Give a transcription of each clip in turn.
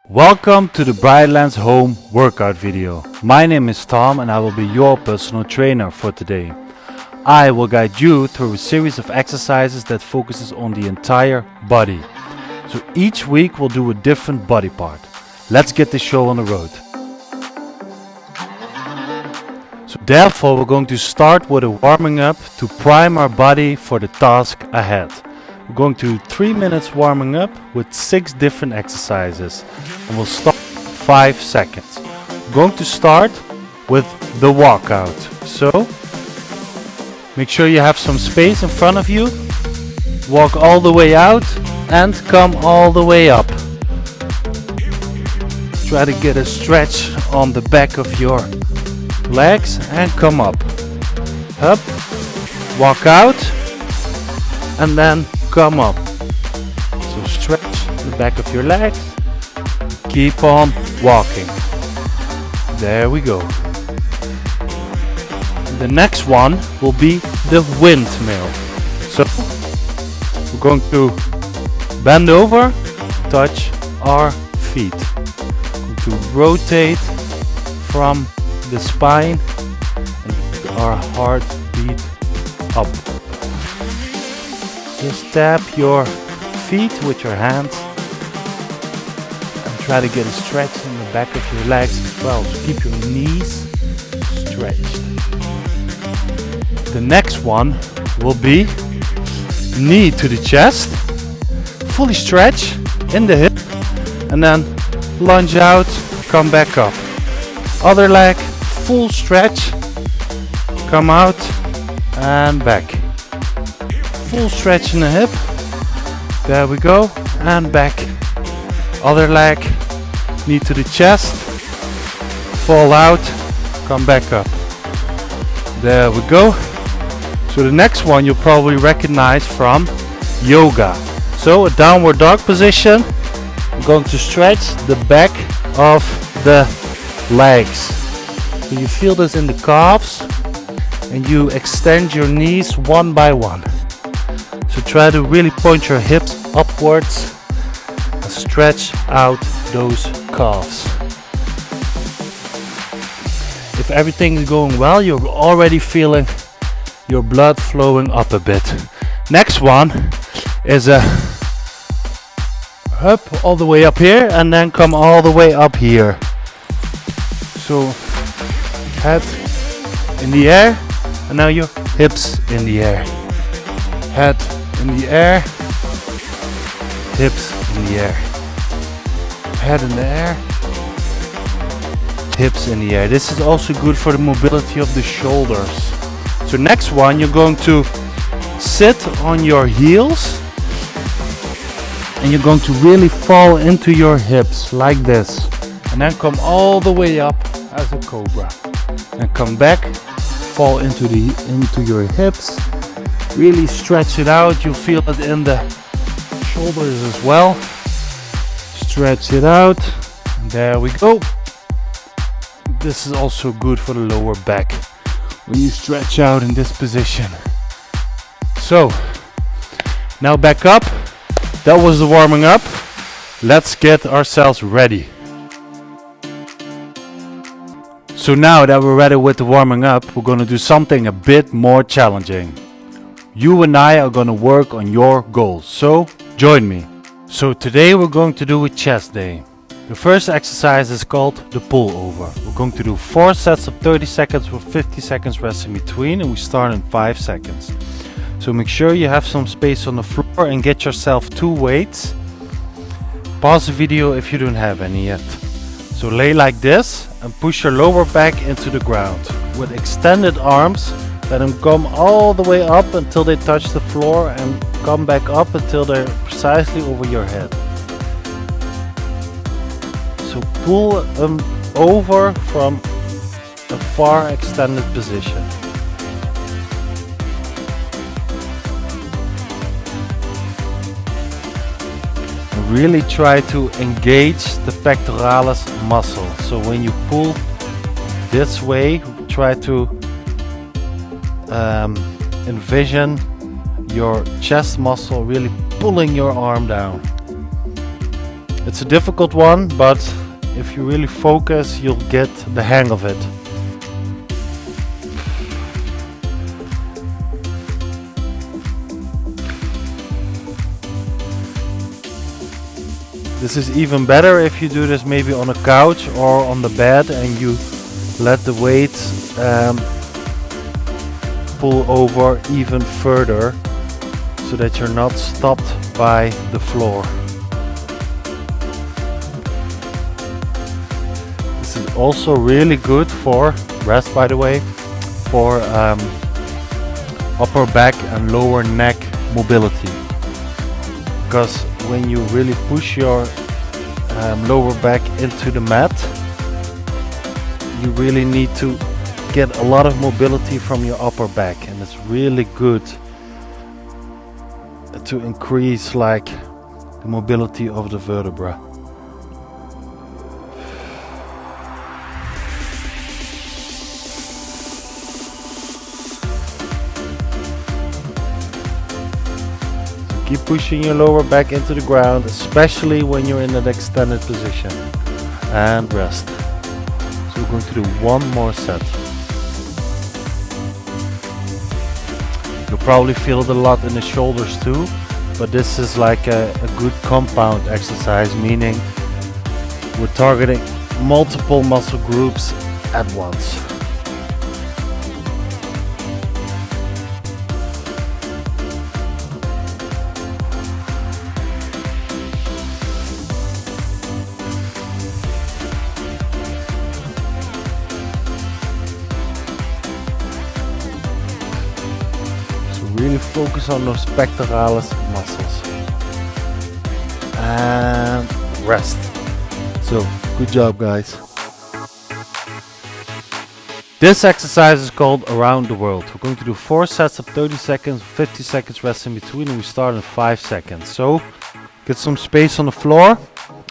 Welcome to the Brightlands home workout video. My name is Tom and I will be your personal trainer for today. I will guide you through a series of exercises that focuses on the entire body. So each week we'll do a different body part. Let's get the show on the road. So therefore we're going to start with a warming up to prime our body for the task ahead. We're going to 3 minutes warming up with 6 different exercises and we'll start 5 seconds. We're going to start with the walkout. So make sure you have some space in front of you. Walk all the way out and come all the way up. Try to get a stretch on the back of your legs and come up. Up, walk out and then come up. So stretch the back of your legs. Keep on walking. There we go. The next one will be the windmill. So we're going to bend over, touch our feet. Going to rotate from the spine and our heart beat up. Just tap your feet with your hands and try to get a stretch in the back of your legs as well. So keep your knees stretched. The next one will be knee to the chest, fully stretch in the hip and then lunge out, come back up. Other leg, full stretch, come out and back. Full stretch in the hip. There we go. And back. Other leg. Knee to the chest. Fall out. Come back up. There we go. So the next one you'll probably recognize from yoga. So a downward dog position. I'm going to stretch the back of the legs. So you feel this in the calves. And you extend your knees one by one. So try to really point your hips upwards and stretch out those calves. If everything is going well, you're already feeling your blood flowing up a bit. Next one is a up all the way up here and then come all the way up here. So head in the air and now your hips in the air. Head in the air, hips in the air, head in the air, hips in the air. This is also good for the mobility of the shoulders. So next one, you're going to sit on your heels and you're going to really fall into your hips like this and then come all the way up as a cobra and come back, fall into your hips. Really stretch it out. You'll feel it in the shoulders as well. Stretch it out. And there we go. This is also good for the lower back when you stretch out in this position. So now back up. That was the warming up. Let's get ourselves ready. So now that we're ready with the warming up, we're going to do something a bit more challenging. You and I are going to work on your goals, so join me. So today we're going to do a chest day. The first exercise is called the pull over. We're going to do 4 sets of 30 seconds with 50 seconds rest in between and we start in 5 seconds. So make sure you have some space on the floor and get yourself 2 weights. Pause the video if you don't have any yet. So lay like this and push your lower back into the ground. With extended arms, let them come all the way up until they touch the floor and come back up until they're precisely over your head. So pull them over from a far extended position. really try to engage the pectoralis muscle. So when you pull this way, try to envision your chest muscle really pulling your arm down. It's a difficult one, but if you really focus, you'll get the hang of it. This is even better if you do this maybe on a couch or on the bed and you let the weights pull over even further so that you're not stopped by the floor. This is also really good for rest, by the way, for upper back and lower neck mobility, because when you really push your lower back into the mat, you really need to get a lot of mobility from your upper back, and it's really good to increase like the mobility of the vertebra. Keep pushing your lower back into the ground, especially when you're in that extended position. And rest. So we're going to do one more set. You'll probably feel it a lot in the shoulders too, but this is like a good compound exercise, meaning we're targeting multiple muscle groups at once. Really focus on those pectoralis muscles. And rest. So, good job, guys. This exercise is called Around the World. We're going to do 4 sets of 30 seconds, 50 seconds rest in between, and we start in 5 seconds. So, get some space on the floor,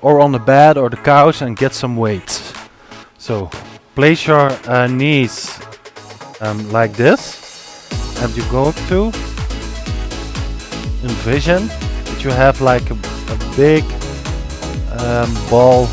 or on the bed, or the couch, and get some weights. So, place your knees like this. And you're going to envision that you have like a big ball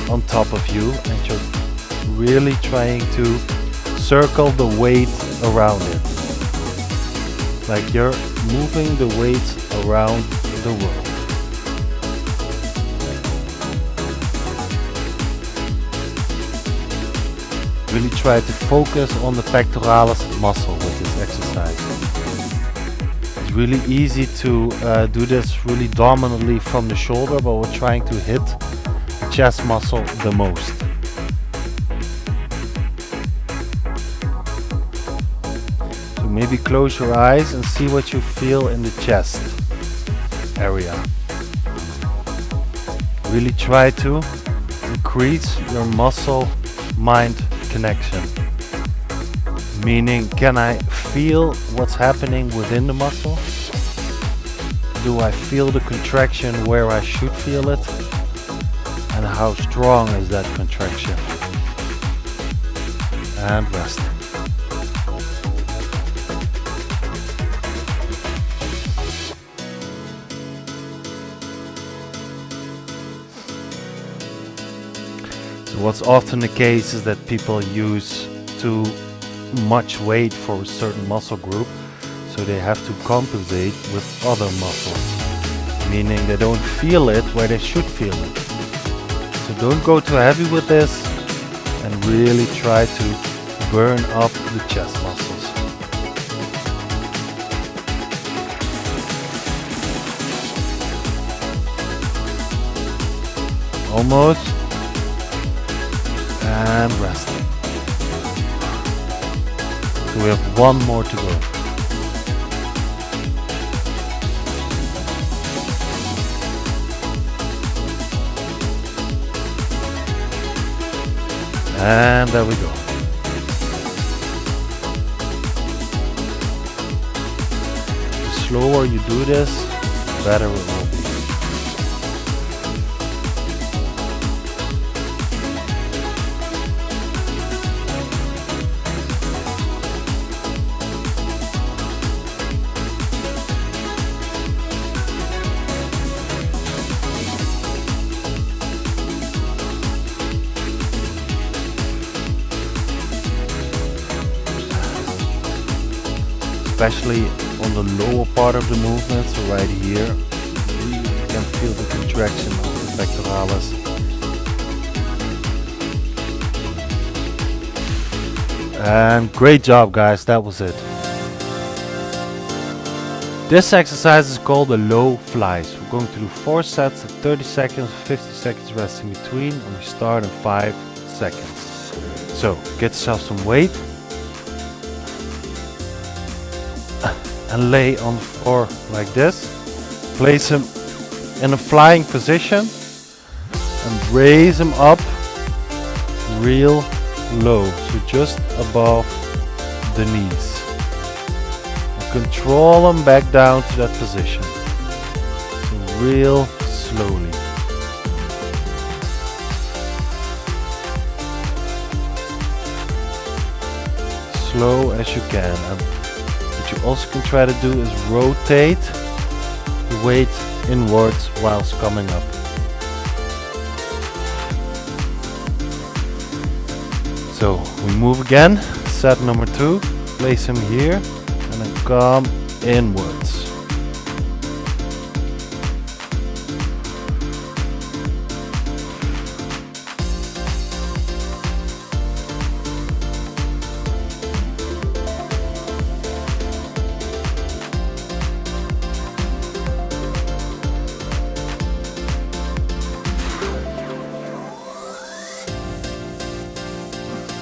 on top of you, and you're really trying to circle the weight around it. Like you're moving the weight around the world. Really try to focus on the pectoralis muscle with this exercise. It's really easy to do this really dominantly from the shoulder, but we're trying to hit the chest muscle the most. So maybe close your eyes and see what you feel in the chest area. Really try to increase your muscle-mind connection, meaning, can I feel what's happening within the muscle? Do I feel the contraction where I should feel it? And how strong is that contraction? And rest. What's often the case is that people use too much weight for a certain muscle group, so they have to compensate with other muscles, meaning they don't feel it where they should feel it. So don't go too heavy with this, and really try to burn up the chest muscles. Almost. And rest. So we have one more to go. And there we go. The slower you do this, the better it will be. especially on the lower part of the movement, so right here. You can feel the contraction of the pectoralis. And great job, guys, that was it. This exercise is called the low flies. We're going to do 4 sets of 30 seconds, 50 seconds rest in between, and we start in 5 seconds. So get yourself some weight and lay on the floor like this. Place him in a flying position and raise him up real low, so just above the knees. Control them back down to that position, so real slowly. Slow as you can. And what you also can try to do is rotate the weight inwards whilst coming up. So we move again, set number 2, place him here. And then come inwards.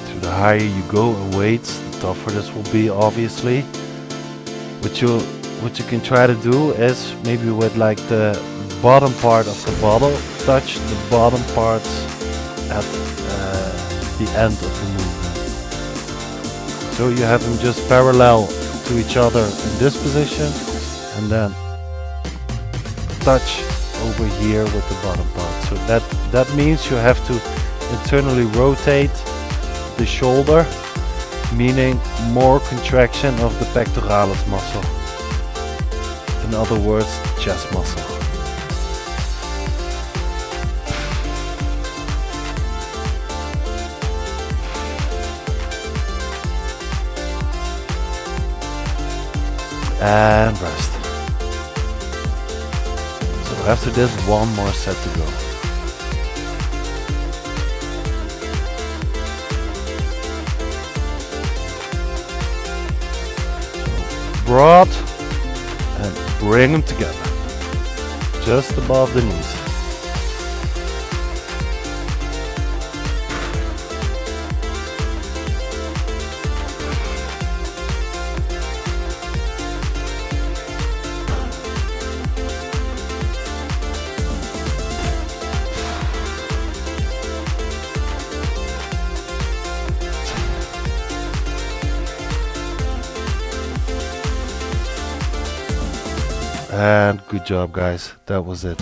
So the higher you go in weights, the tougher this will be, obviously. What you can try to do is maybe with like the bottom part of the bottle, touch the bottom parts at the end of the movement. So you have them just parallel to each other in this position, and then touch over here with the bottom part. So that means you have to internally rotate the shoulder, meaning more contraction of the pectoralis muscle. In other words, chest muscle. And rest. So after this, one more set to go. Broad and bring them together just above the knees. And good job, guys, that was it.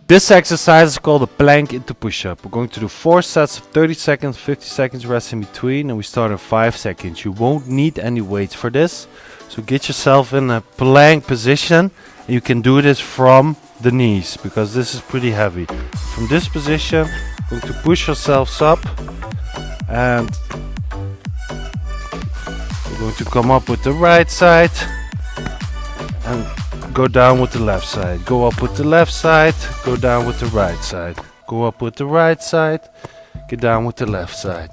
This exercise is called a plank into push-up. We're going to do 4 sets of 30 seconds, 50 seconds rest in between, and we start in 5 seconds. You won't need any weights for this, so get yourself in a plank position, and you can do this from the knees because this is pretty heavy. From this position, going to push yourselves up, and we're going to come up with the right side and go down with the left side. Go up with the left side, go down with the right side. Go up with the right side, get down with the left side.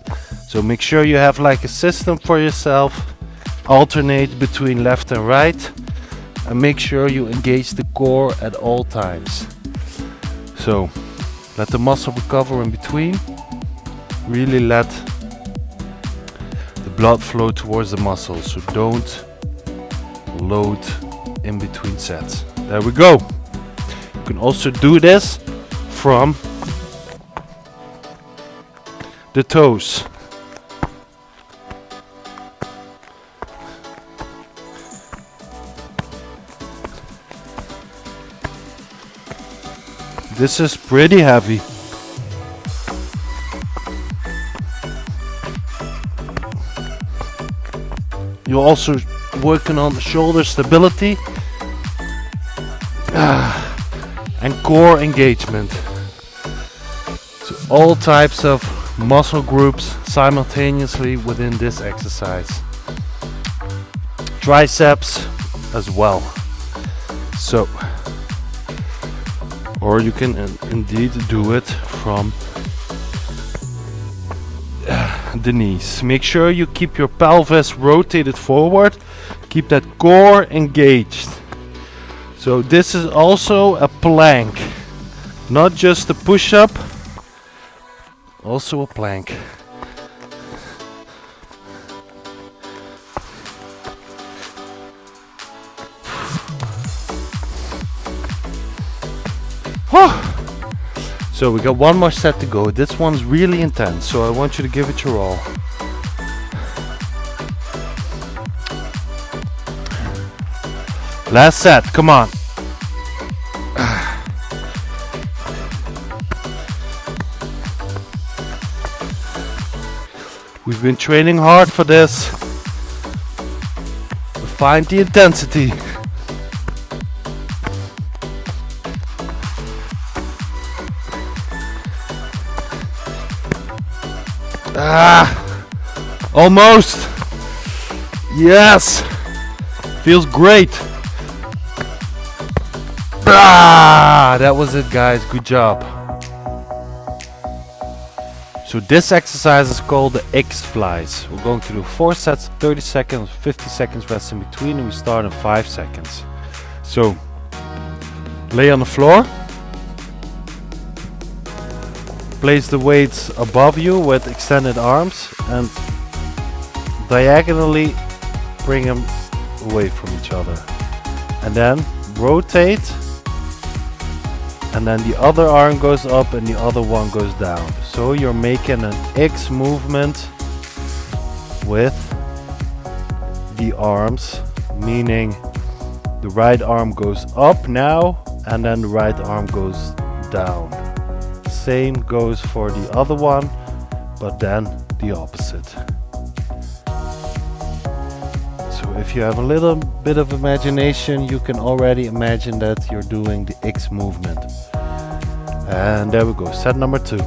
So make sure you have like a system for yourself. Alternate between left and right, and make sure you engage the core at all times. So let the muscle recover in between. Really let the blood flow towards the muscle, so don't load in between sets. There we go. You can also do this from the toes. This is pretty heavy. You're also working on the shoulder stability and core engagement. So all types of muscle groups simultaneously within this exercise. triceps as well. So, or you can indeed do it from the knees. Make sure you keep your pelvis rotated forward, keep that core engaged. So this is also a plank, not just a push-up, also a plank. So we got one more set to go. This one's really intense, so I want you to give it your all. Last set, come on. We've been training hard for this. Find the intensity. Almost. Yes. Feels great. That was it, guys. Good job. So this exercise is called the X flies. We're going to do 4 sets, 30 seconds, 50 seconds rest in between, and we start in 5 seconds. So lay on the floor. Place the weights above you with extended arms and diagonally bring them away from each other. And then rotate, and then the other arm goes up and the other one goes down. So you're making an X movement with the arms, meaning the right arm goes up now and then the right arm goes down. Same goes for the other one, but then the opposite. So if you have a little bit of imagination, you can already imagine that you're doing the X movement. And there we go, set number 2.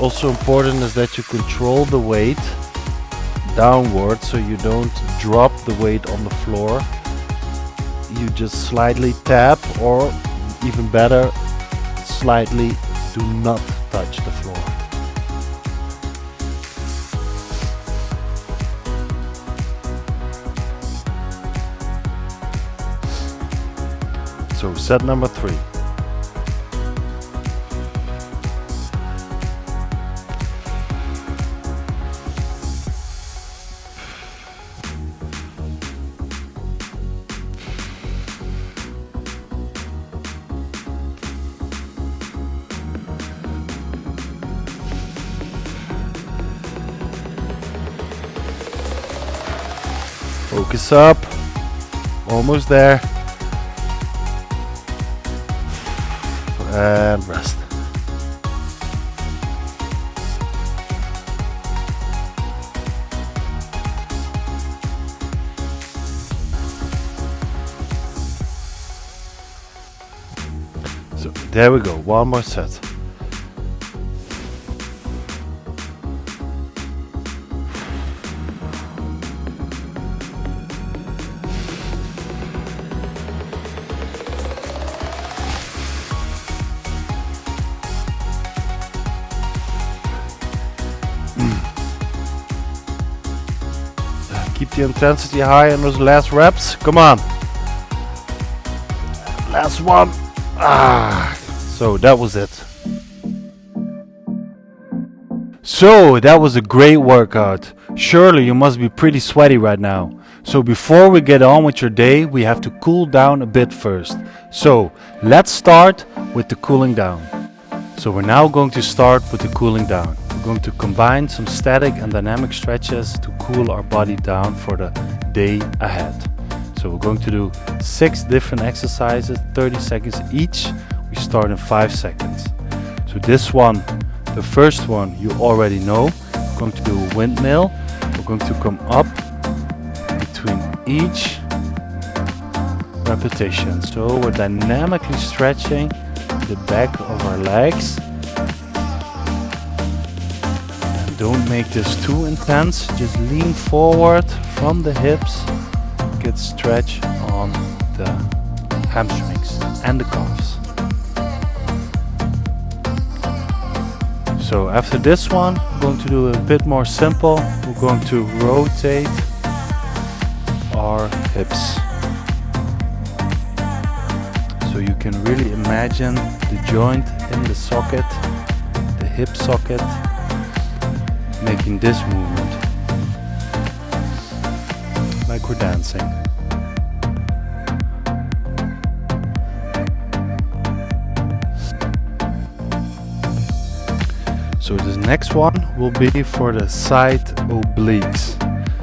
What's also important is that you control the weight downward, so you don't drop the weight on the floor. You just slightly tap, or even better, slightly do not touch the floor. So set number 3. Focus up, almost there, and rest. So there we go, one more set. Keep the intensity high in those last reps. Come on. Last one. So that was it. So that was a great workout. Surely you must be pretty sweaty right now. So before we get on with your day, we have to cool down a bit first. So let's start with the cooling down. So we're now going to start with the cooling down. We're going to combine some static and dynamic stretches to cool our body down for the day ahead. So we're going to do 6 different exercises, 30 seconds each. We start in 5 seconds. So this one, the first one, you already know. We're going to do a windmill. We're going to come up between each repetition. So we're dynamically stretching the back of our legs. And don't make this too intense. Just lean forward from the hips. Get stretch on the hamstrings and the calves. So after this one, we're going to do a bit more simple. We're going to rotate our hips. So you can really imagine the joint in the socket, the hip socket, making this movement. Like we're dancing. So this next one will be for the side obliques.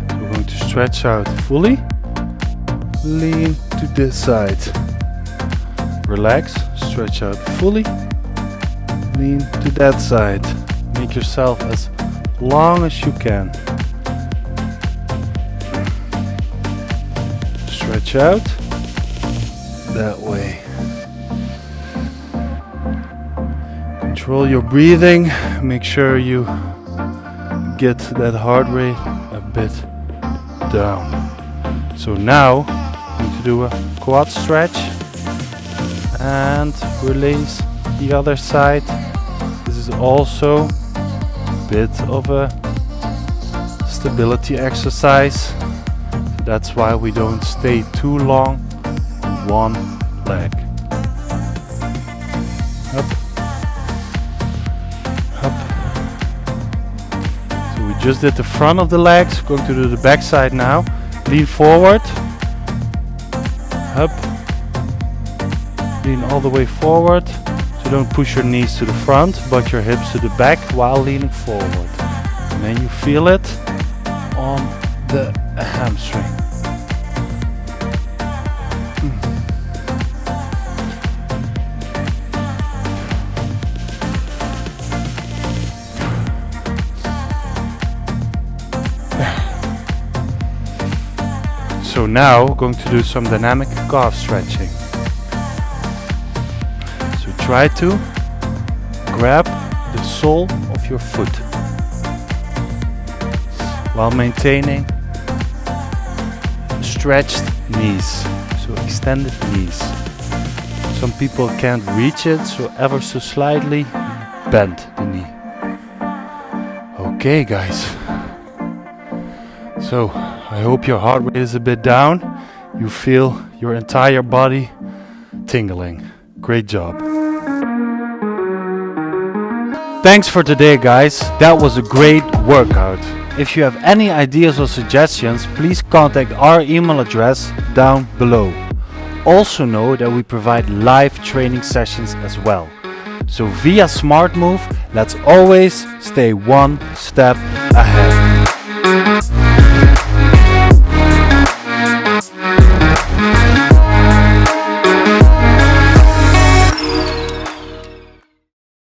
So we're going to stretch out fully, lean to this side, relax, stretch out fully, lean to that side. Make yourself as long as you can. Stretch out that way. Control your breathing. Make sure you get that heart rate a bit down. So now I'm going to do a quad stretch and release the other side. This is also a bit of a stability exercise. That's why we don't stay too long on one leg. Up. So we just did the front of the legs. Going to do the back side now. Lean forward. Up. Lean all the way forward. So don't push your knees to the front, but your hips to the back while leaning forward. And then you feel it on the hamstring. So now we're going to do some dynamic calf stretching. So try to grab the sole of your foot while maintaining stretched knees, so extended knees. Some people can't reach it, so ever so slightly bend the knee. Okay guys, so I hope your heart rate is a bit down. You feel your entire body tingling. Great job. Thanks for today guys, that was a great workout. If you have any ideas or suggestions, please contact our email address down below. Also know that we provide live training sessions as well. So via SmartMove, let's always stay one step ahead.